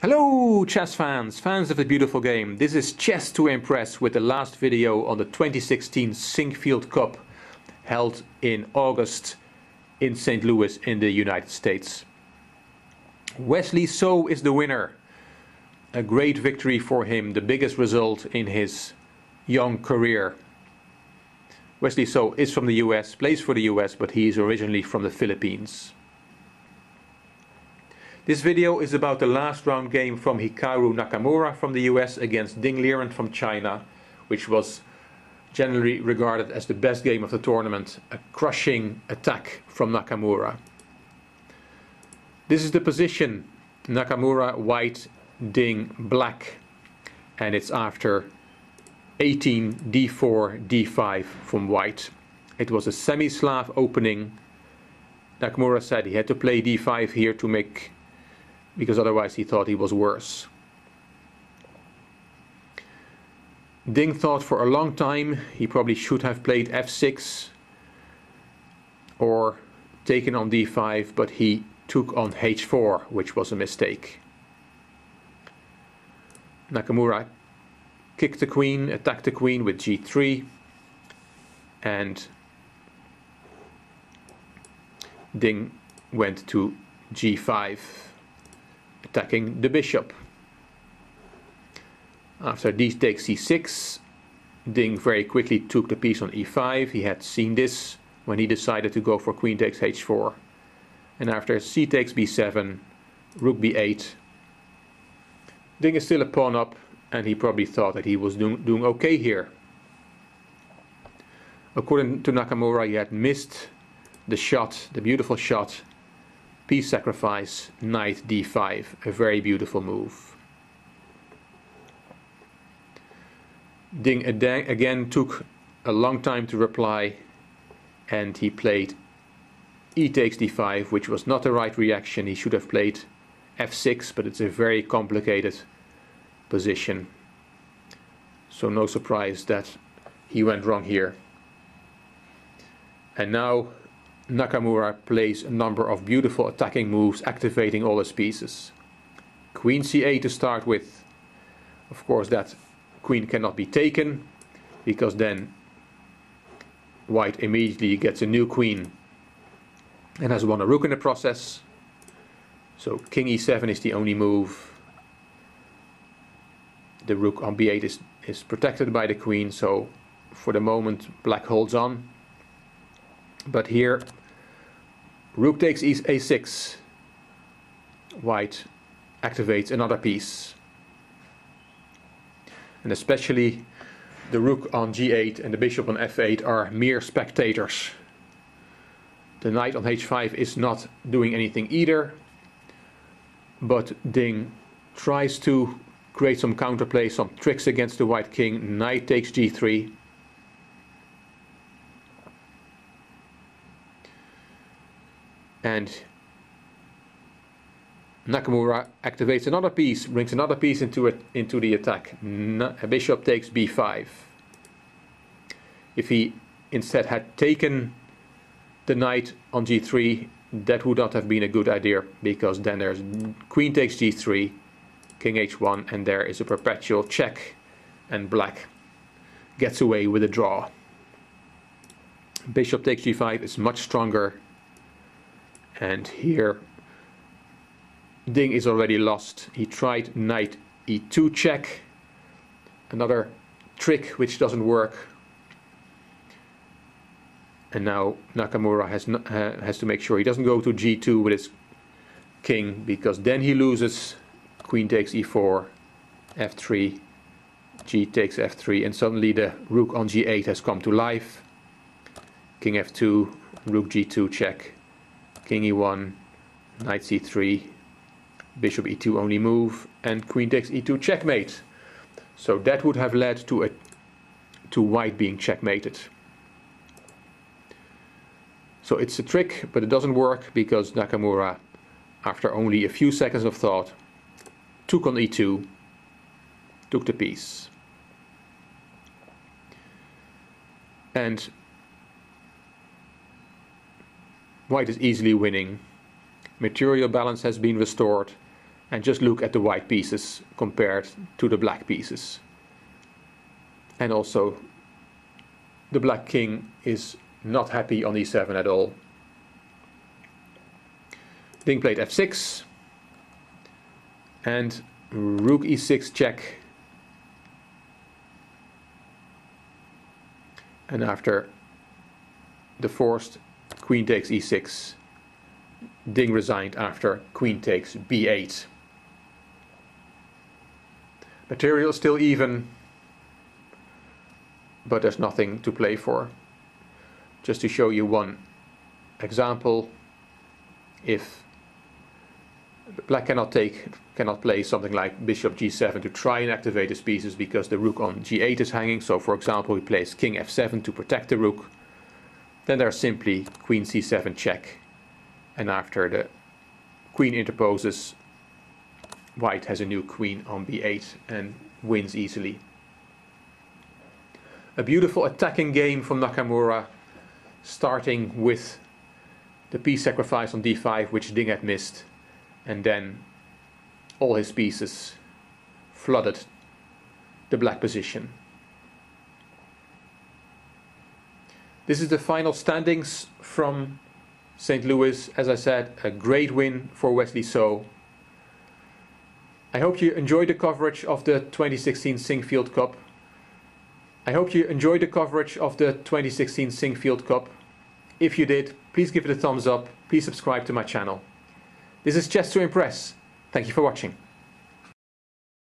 Hello chess fans, fans of the beautiful game. This is Chess to Impress with the last video on the 2016 Sinquefield Cup held in August in St. Louis in the United States. Wesley So is the winner. A great victory for him, the biggest result in his young career. Wesley So is from the US, plays for the US, but he is originally from the Philippines. This video is about the last round game from Hikaru Nakamura from the US against Ding Liren from China, which was generally regarded as the best game of the tournament, a crushing attack from Nakamura. This is the position: Nakamura white, Ding black, and it's after 18 d4 d5 from white. It was a semi-Slav opening. Nakamura said he had to play d5 here to make, because otherwise he thought he was worse. Ding thought for a long time he probably should have played f6 or taken on d5, but he took on h4, which was a mistake. Nakamura kicked the queen, attacked the queen with g3, and Ding went to g5, attacking the bishop. After d takes c6, Ding very quickly took the piece on e5. He had seen this when he decided to go for queen takes h4. And after c takes b7, rook b8, Ding is still a pawn up, and he probably thought that he was doing okay here. According to Nakamura, he had missed the shot, the beautiful shot, piece sacrifice, knight d5, a very beautiful move. Ding again took a long time to reply, and he played e takes d5, which was not the right reaction. He should have played f6, but it's a very complicated position. So no surprise that he went wrong here. And now Nakamura plays a number of beautiful attacking moves, activating all his pieces. Queen c8 to start with. Of course, that queen cannot be taken, because then white immediately gets a new queen and has won a rook in the process. So king e7 is the only move. The rook on b8 is protected by the queen, so for the moment black holds on. But here, rook takes a6, white activates another piece. And especially the rook on g8 and the bishop on f8 are mere spectators. The knight on h5 is not doing anything either, but Ding tries to create some counterplay, some tricks against the white king. Knight takes g3. And Nakamura activates another piece, brings another piece into the attack. Bishop takes b5. If he instead had taken the knight on g3, that would not have been a good idea, because then there's queen takes g3, king h1, and there is a perpetual check, and black gets away with a draw. Bishop takes g5 is much stronger, and here Ding is already lost. He tried knight e2 check, another trick which doesn't work. And now Nakamura has to make sure he doesn't go to g2 with his king, because then he loses. Queen takes e4, f3, g takes f3, and suddenly the rook on g8 has come to life. King f2, rook g2 check, king e1, knight c3, bishop e2 only move, and queen takes e2 checkmate. So that would have led to white being checkmated. So it's a trick, but it doesn't work, because Nakamura, after only a few seconds of thought, took on e2, took the piece. And white is easily winning. Material balance has been restored, and just look at the white pieces compared to the black pieces. And also the black king is not happy on e7 at all. Ding played f6 and rook e6 check. And after the forced queen takes e6, Ding resigned after queen takes b8. Material is still even, but there's nothing to play for. Just to show you one example, if black cannot play something like bishop g7 to try and activate his pieces because the rook on g8 is hanging. So for example, he plays king f7 to protect the rook. Then there's simply queen c7 check, and after the queen interposes, white has a new queen on b8 and wins easily. A beautiful attacking game from Nakamura, starting with the piece sacrifice on d5, which Ding had missed, and then all his pieces flooded the black position. This is the final standings from St. Louis. As I said, a great win for Wesley So. I hope you enjoyed the coverage of the 2016 Sinquefield Cup. If you did, please give it a thumbs up. Please subscribe to my channel. This is Chess to Impress. Thank you for watching.